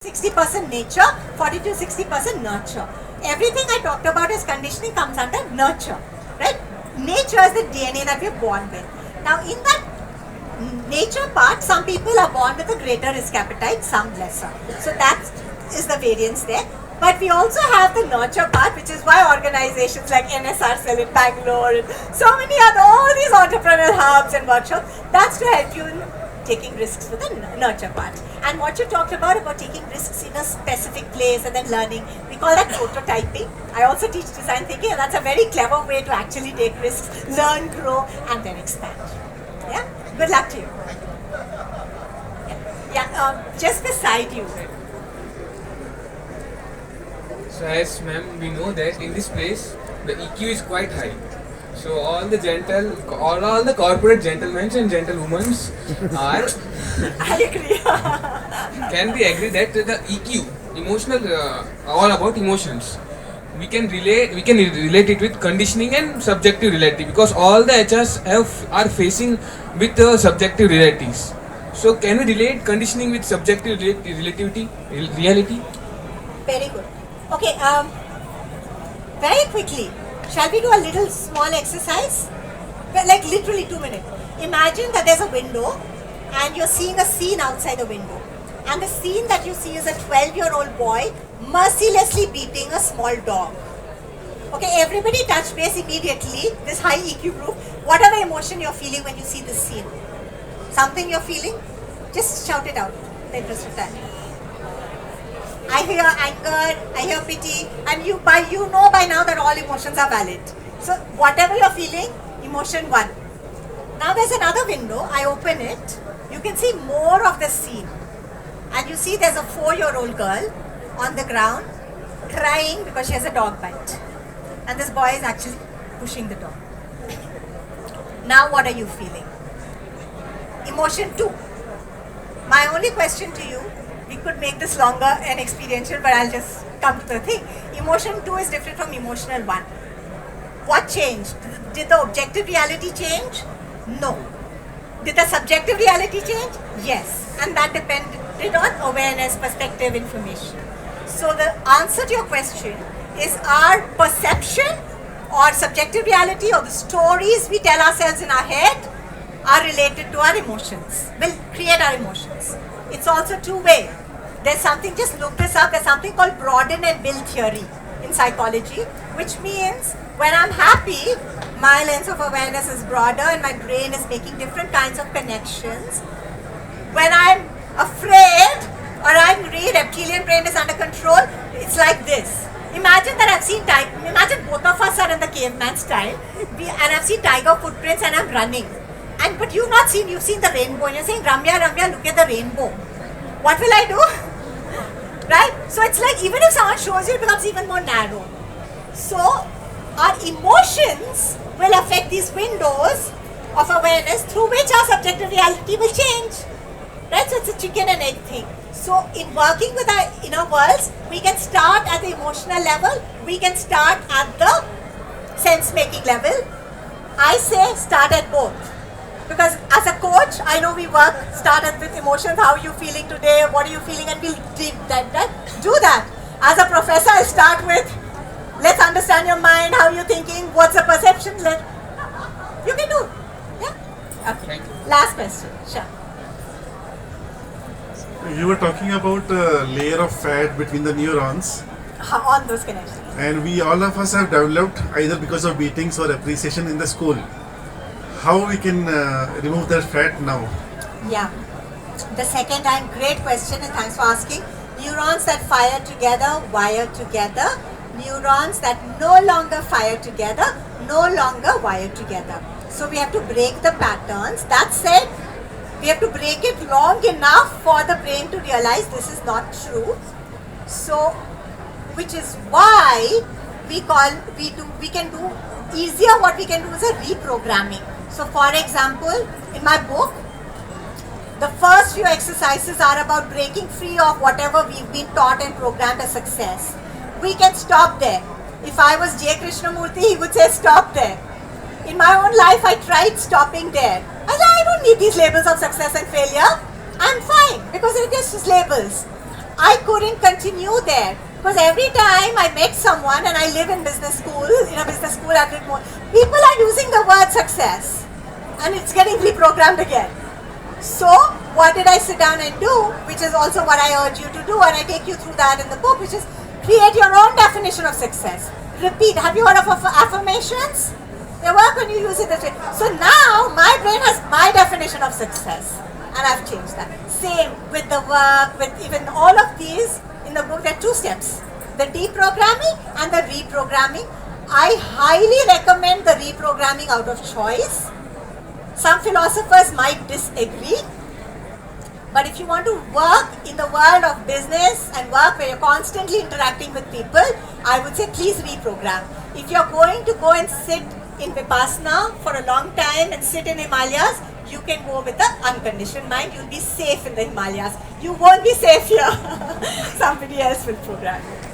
60% nature, 40 to 60% nurture. Everything I talked about as conditioning comes under nurture, right? Nature is the DNA that we're born with. Now, in that nature part, some people are born with a greater risk appetite, some lesser. So that is the variance there. But we also have the nurture part, which is why organizations like NSR Cell in Bangalore and so many other, all these entrepreneurial hubs and workshops, that's to help you in taking risks with the nurture part. And what you talked about taking risks in a specific place and then learning, we call that prototyping. I also teach design thinking, and that's a very clever way to actually take risks, learn, grow, and then expand. Yeah? Good luck to you. Yeah, just beside you. So as ma'am, we know that in this place, the EQ is quite high. So all the corporate gentlemen and gentlewomen are. I agree. Can we agree that the EQ, emotional, all about emotions, we can relate it with conditioning and subjective reality, because all the HRs are facing with subjective realities. So can we relate conditioning with subjective reality? Very good. Okay, very quickly, shall we do a little small exercise? Like literally 2 minutes. Imagine that there's a window and you're seeing a scene outside the window. And the scene that you see is a 12-year-old boy mercilessly beating a small dog. Okay, everybody touch base immediately, this high EQ group, whatever emotion you're feeling when you see this scene. Something you're feeling, just shout it out in the interest of time. I hear anger, I hear pity, and you know by now that all emotions are valid. So whatever you're feeling, emotion 1. Now there's another window, I open it, you can see more of the scene. And you see there's a 4-year-old girl on the ground crying because she has a dog bite. And this boy is actually pushing the dog. Now what are you feeling? Emotion 2. My only question to you, we could make this longer and experiential, but I'll just come to the thing. Emotion 2 is different from emotional 1. What changed? Did the objective reality change? No. Did the subjective reality change? Yes. And that depended on awareness, perspective, information. So the answer to your question is our perception or subjective reality or the stories we tell ourselves in our head are related to our emotions, will create our emotions. It's also two-way. There's something, just look this up, there's something called broaden and build theory in psychology, which means when I'm happy, my lens of awareness is broader and my brain is making different kinds of connections. When I'm afraid or angry, reptilian brain is under control, it's like this. Imagine that imagine both of us are in the caveman style, and I've seen tiger footprints and I'm running. But you've seen the rainbow, and you're saying, Ramya, look at the rainbow. What will I do? Right? So it's like, even if someone shows you, it becomes even more narrow. So our emotions will affect these windows of awareness through which our subjective reality will change. Right? So it's a chicken and egg thing. So in working with our inner worlds, we can start at the emotional level, we can start at the sense-making level. I say start at both. Because as a coach, I know we started with emotions, how are you feeling today, what are you feeling, and we'll do that. As a professor, I start with, let's understand your mind, how you're thinking, what's the perception, you can do. Yeah? Okay. Thank you. Last question, sure. You were talking about a layer of fat between the neurons, On those connections. and all of us have developed either because of beatings or appreciation in the school. How we can remove that fat now? Yeah. The second time, great question, and thanks for asking. Neurons that fire together, wire together. Neurons that no longer fire together, no longer wire together. So we have to break the patterns. That said, we have to break it long enough for the brain to realize this is not true. So, which is why what we can do is a reprogramming. So for example, in my book, the first few exercises are about breaking free of whatever we've been taught and programmed as success. We can stop there. If I was J. Krishnamurti, he would say stop there. In my own life, I tried stopping there. I said, I don't need these labels of success and failure. I'm fine because it is just labels. I couldn't continue there because every time I met someone, and I live in business school, in a business school, I did more. People are using the word success, and it's getting reprogrammed again. So what did I sit down and do, which is also what I urge you to do, and I take you through that in the book, which is create your own definition of success. Repeat. Have you heard of affirmations? They work when you use it this way. So now my brain has my definition of success, and I've changed that. Same with the work, with even all of these in the book. There are 2 steps: the deprogramming and the reprogramming. I highly recommend the reprogramming out of choice. Some philosophers might disagree, but if you want to work in the world of business and work where you're constantly interacting with people, I would say please reprogram. If you're going to go and sit in Vipassana for a long time and sit in Himalayas, you can go with the unconditioned mind. You'll be safe in the Himalayas. You won't be safe here. Somebody else will program you.